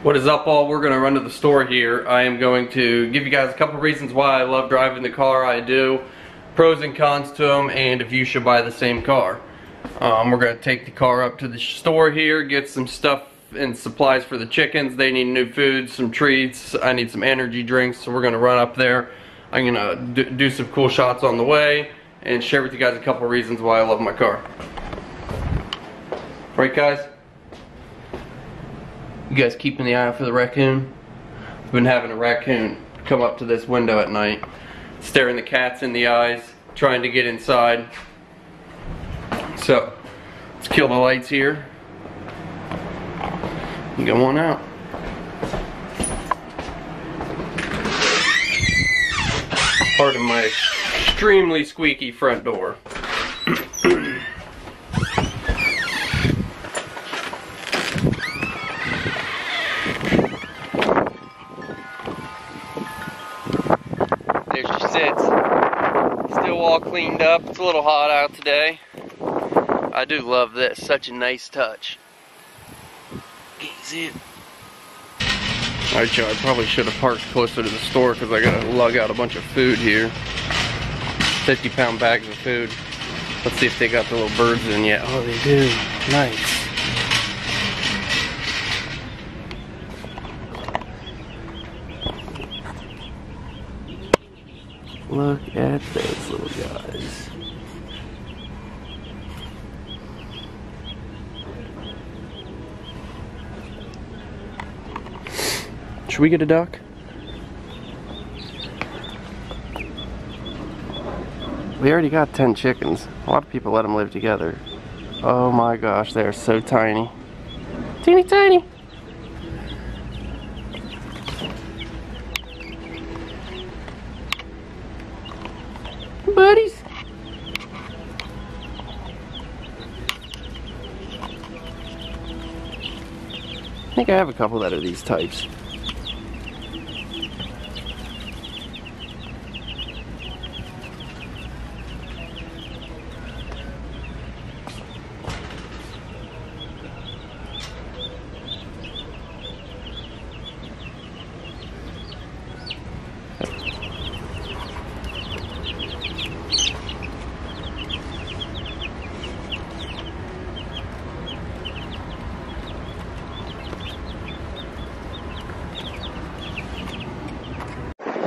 What is up, all? We're going to run to the store here. I am going to give you guys a couple reasons why I love driving the car I do, pros and cons to them, and if you should buy the same car. We're going to take the car up to the store here, get some stuff and supplies for the chickens. They need new food, some treats. I need some energy drinks, so we're going to run up there. I'm going to do some cool shots on the way and share with you guys a couple reasons why I love my car. Right, guys? You guys keeping the eye out for the raccoon? I've been having a raccoon come up to this window at night, staring the cats in the eyes, trying to get inside. So, let's kill the lights here and go on out. Pardon my extremely squeaky front door. There she sits, still all cleaned up. It's a little hot out today. I do love this, such a nice touch. Can you see it? Alright, y'all, I probably should have parked closer to the store because I gotta lug out a bunch of food here. 50-pound bags of food. Let's see if they got the little birds in yet. Oh, they do. Nice. Look at those little guys. Should we get a duck? We already got 10 chickens. A lot of people let them live together. Oh my gosh, they are so tiny. Teeny tiny. Buddies. I think I have a couple that are these types.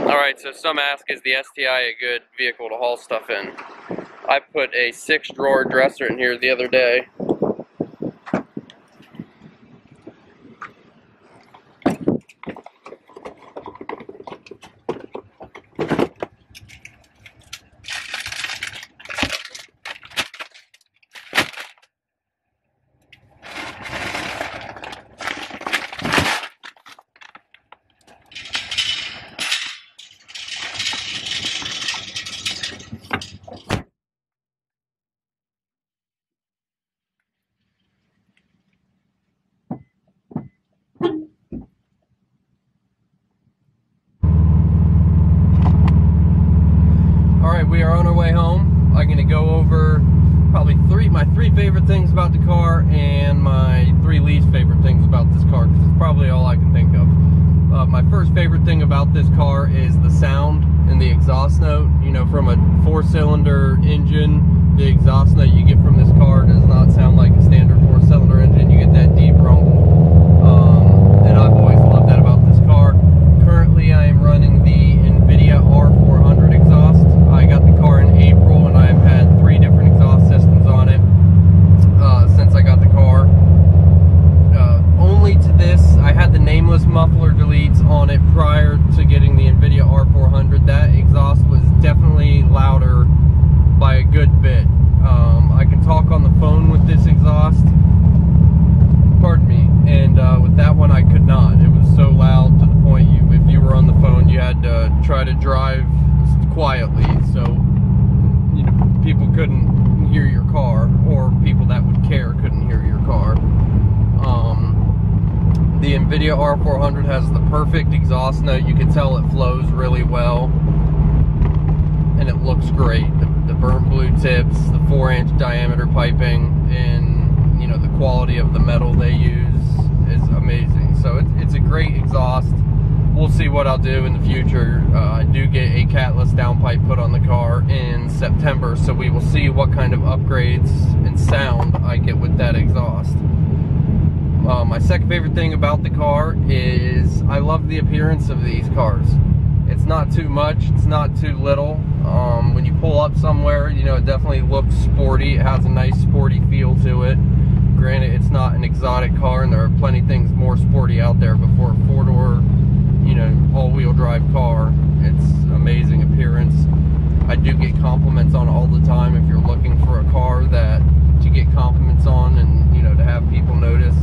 Alright, so some ask, is the STI a good vehicle to haul stuff in? I put a 6-drawer dresser in here the other day. We are on our way home. I'm going to go over probably my three favorite things about the car and my 3 least favorite things about this car, because it's probably all I can think of. My first favorite thing about this car is the sound and the exhaust note. You know, from a 4-cylinder engine, the exhaust note you get from this car does not sound like a standard 4-cylinder engine. You get that deep rumble. And I've always loved that about this car. Currently, I am running the Invidia R400 exhaust. I got the car in April, and I've had 3 different exhaust systems on it since I got the car. Only to this, I had the Nameless muffler deletes on it prior to getting the Invidia R400. That exhaust was definitely louder by a good bit. I can talk on the phone with this exhaust, pardon me, and with that one I could not. It was so loud to the point if you were on the phone, you had to try to drive quietly, so you know, people couldn't hear your car, or people that would care couldn't hear your car. The Invidia R400 has the perfect exhaust note. You can tell it flows really well, and it looks great. The burnt blue tips, the 4-inch diameter piping, and you know, the quality of the metal they use is amazing. So it's a great exhaust. We'll see what I'll do in the future. I do get a catless downpipe put on the car in September, so we will see what kind of upgrades and sound I get with that exhaust. My second favorite thing about the car is I love the appearance of these cars. It's not too much, it's not too little. When you pull up somewhere, you know, it definitely looks sporty. It has a nice sporty feel to it. Granted, it's not an exotic car, and there are plenty of things more sporty out there, but for a four-door, you know, all-wheel drive car, it's amazing appearance. I do get compliments on all the time. If you're looking for a car that to get compliments on and, you know, to have people notice,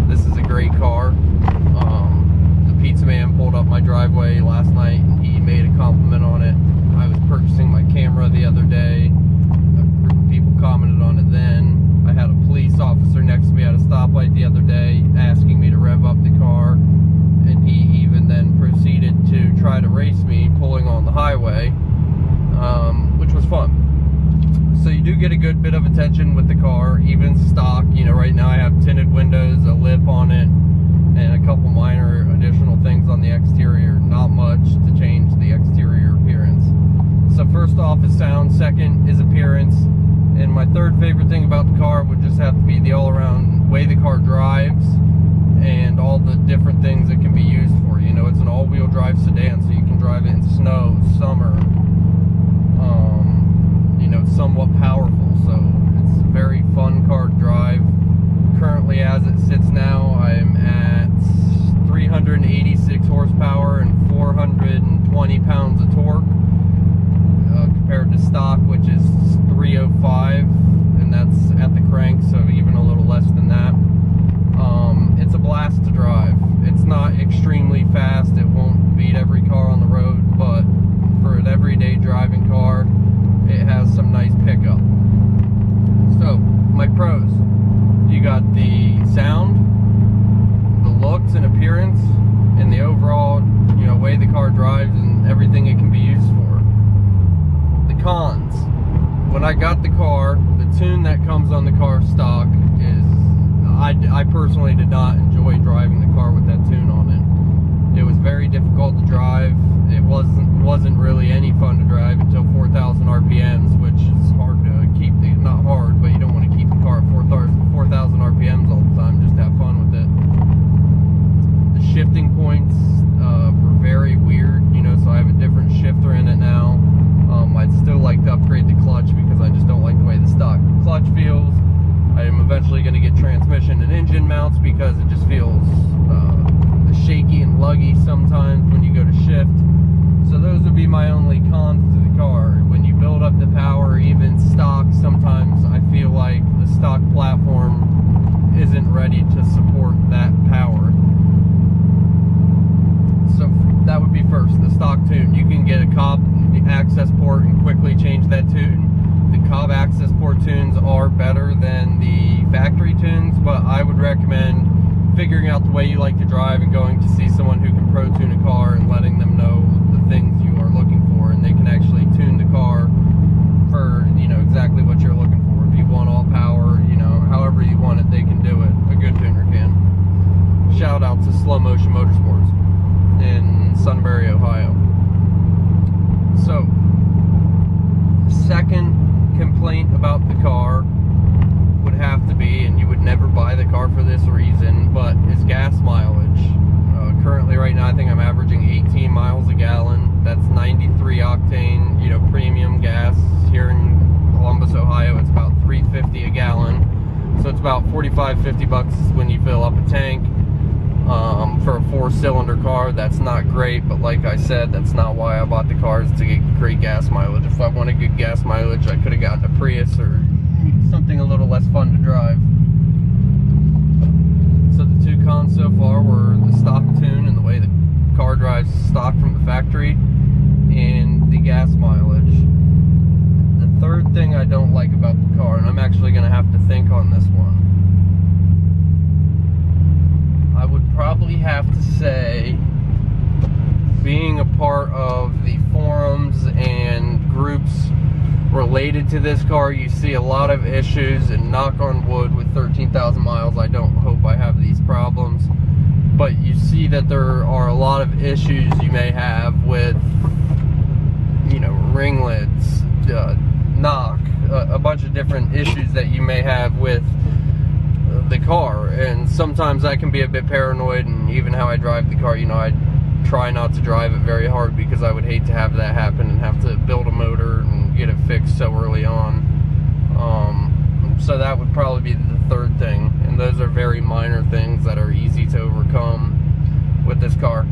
this is a great car. The pizza man pulled up my driveway last night and he made a compliment on it. I was purchasing my camera the other day. A group of people commented on it then. I had a police officer next to me at a stoplight the other day asking me to rev up the car, and he even then proceeded to try to race me pulling on the highway, which was fun. So you do get a good bit of attention with the car, even stock. You know, right now I have tinted windows, a lip on it, and a couple minor additional things on the exterior. Not much to change the exterior appearance. So first off is sound, second is appearance, and my third favorite thing about the car would just have to be the all-around way the car drives and all the different things it can be used for. You know, it's an all-wheel drive sedan, so you can drive it in snow, summer. You know, it's somewhat powerful, so it's a very fun car to drive. Currently, as it sits now, I'm at 386 horsepower and 420 pounds of torque, compared to stock, which is 305, and that's at the crank, so even a little less than that. It's a blast to drive. It's not extremely fast. It won't beat every car on the road, but for an everyday driving car, it has some nice pickup. So, my pros. You got the sound, the looks and appearance, and the overall, you know, way the car drives and everything it can be used for. The cons. When I got the car, the tune that comes on the car stock is, I personally did not enjoy driving the car with that tune on it. It was very difficult to drive. It wasn't really any fun to drive until 4,000 RPMs, which is hard to keep. Not hard, but you don't want to keep the car at 4,000 RPMs all the time. Just have fun with it. The shifting points were very weird, you know, so I have a different shifter in it now. I'd still like to upgrade the clutch because I just don't like the way the stock clutch feels. I am eventually going to get transmission and engine mounts because it just feels shaky and luggy sometimes when you go to shift. So those would be my only cons to the car. When you build up the power, even stock, sometimes I feel like the stock platform isn't ready to support that power. So that would be first, the stock tune. You can get a Cobb access port and quickly change that tune. The Cobb access port tunes are better than the factory tunes, but I would recommend figuring out the way you like to drive and going to see someone who can pro tune a car and letting them know the things you are looking for, and they can actually tune the car for, you know, exactly what you're looking for. If you want all power, you know, however you want it, they can do it. A good tuner can. Shout out to Slow Motion Motorsports in Sunbury, Ohio. So, second complaint about the car would have to be, and you would never buy the car for this reason, but is gas mileage. Currently right now I think I'm averaging 18 miles a gallon. That's 93 octane, you know, premium gas. Here in Columbus, Ohio, it's about $3.50 a gallon. So it's about $45-50 bucks when you fill up a tank. For a 4-cylinder car, that's not great, but like I said, that's not why I bought the car, is to get great gas mileage. If I wanted good gas mileage, I could have gotten a Prius or something a little less fun to drive. So the two cons so far were the stock tune and the way the car drives stock from the factory, and the gas mileage. The third thing I don't like about the car, and I'm actually going to have to think on this one, I would probably have to say, being a part of the forums and groups related to this car, you see a lot of issues, and knock on wood, with 13,000 miles, I don't hope I have these problems. but you see that there are a lot of issues you may have with, you know, ringlets, knock, a bunch of different issues that you may have with the car. And sometimes I can be a bit paranoid, and even how I drive the car, you know, I try not to drive it very hard because I would hate to have that happen and have to build a motor and get it fixed so early on. So that would probably be the third thing, and those are very minor things that are easy to overcome with this car.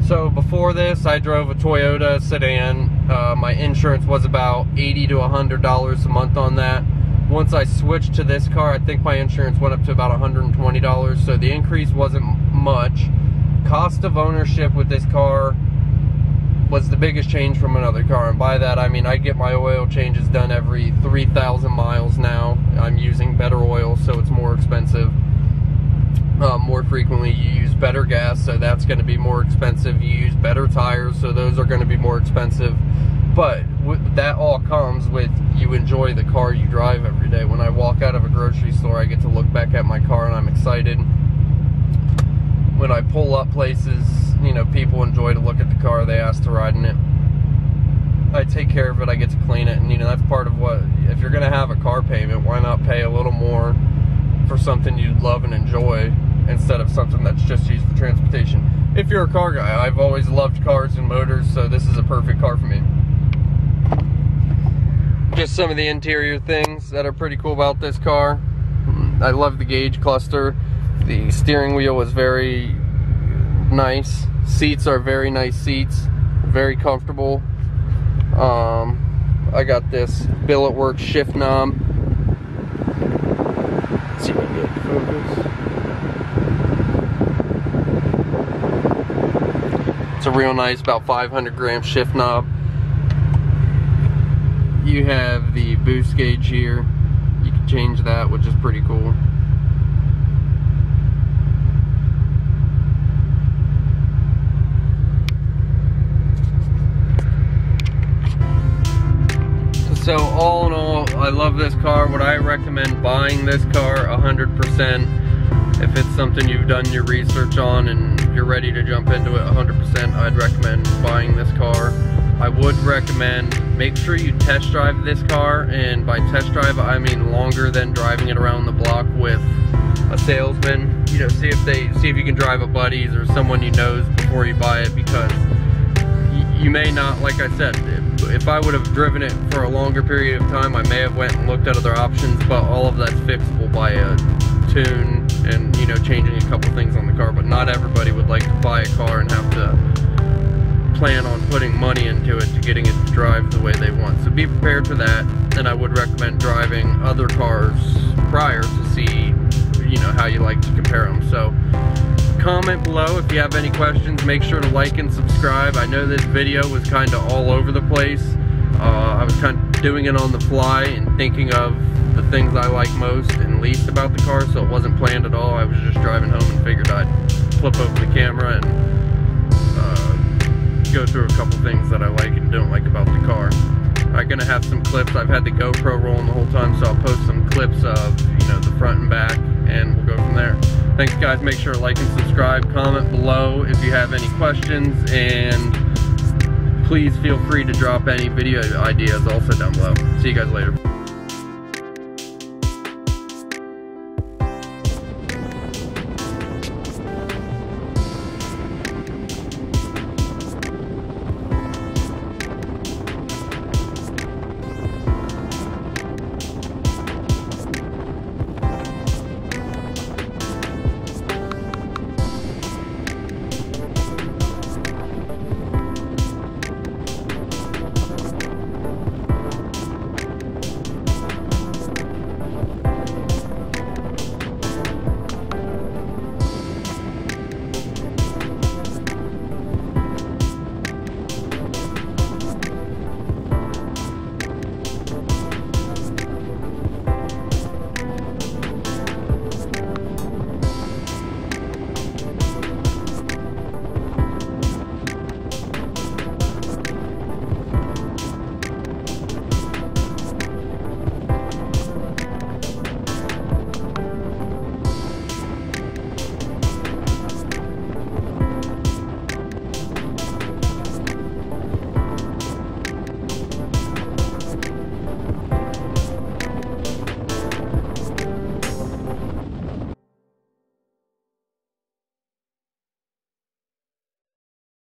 So before this, I drove a Toyota sedan. My insurance was about $80 to $100 a month on that. Once I switched to this car, I think my insurance went up to about $120, so the increase wasn't much. Cost of ownership with this car was the biggest change from another car, and by that I mean I get my oil changes done every 3,000 miles now. I'm using better oil, so it's more expensive. More frequently, you use better gas, so that's going to be more expensive. You use better tires, so those are going to be more expensive. But that all comes with you enjoy the car you drive every day. When I walk out of a grocery store, I get to look back at my car and I'm excited. When I pull up places, you know, people enjoy to look at the car, they ask to ride in it. I take care of it, I get to clean it, and you know, that's part of what, if you're gonna have a car payment, why not pay a little more for something you love and enjoy instead of something that's just used for transportation. If you're a car guy, I've always loved cars and motors, so this is a perfect car for me. Just some of the interior things that are pretty cool about this car. I love the gauge cluster. The steering wheel is very nice. Seats are very nice seats, very comfortable. I got this billet work shift knob. Let's see if we can get focus. It's a real nice, about 500 gram shift knob. You have the boost gauge here. You can change that, which is pretty cool. So all in all, I love this car. Would I recommend buying this car? 100%. If it's something you've done your research on and you're ready to jump into it, 100%, I'd recommend buying this car. I would recommend, make sure you test drive this car, and by test drive I mean longer than driving it around the block with a salesman. You know, see if you can drive a buddies or someone you know before you buy it, because you may not, like I said, if I would have driven it for a longer period of time, I may have went and looked at other options, but all of that's fixable by a tune and, you know, changing a couple things on the car. But not everybody would like to buy a car and have to plan on putting money into it to getting it to drive the way they want. So be prepared for that, and I would recommend driving other cars prior to see, you know, how you like to compare them. So comment below if you have any questions. Make sure to like and subscribe. I know this video was kind of all over the place. I was kind of doing it on the fly and thinking of the things I like most and least about the car, so it wasn't planned at all. I was just driving home and figured I'd flip over the camera and go through a couple things that I like and don't like about the car. I'm gonna have some clips. I've had the GoPro rolling the whole time, so I'll post some clips of, you know, the front and back, and we'll go from there. Thanks guys, make sure to like and subscribe, comment below if you have any questions, and please feel free to drop any video ideas also down below. See you guys later.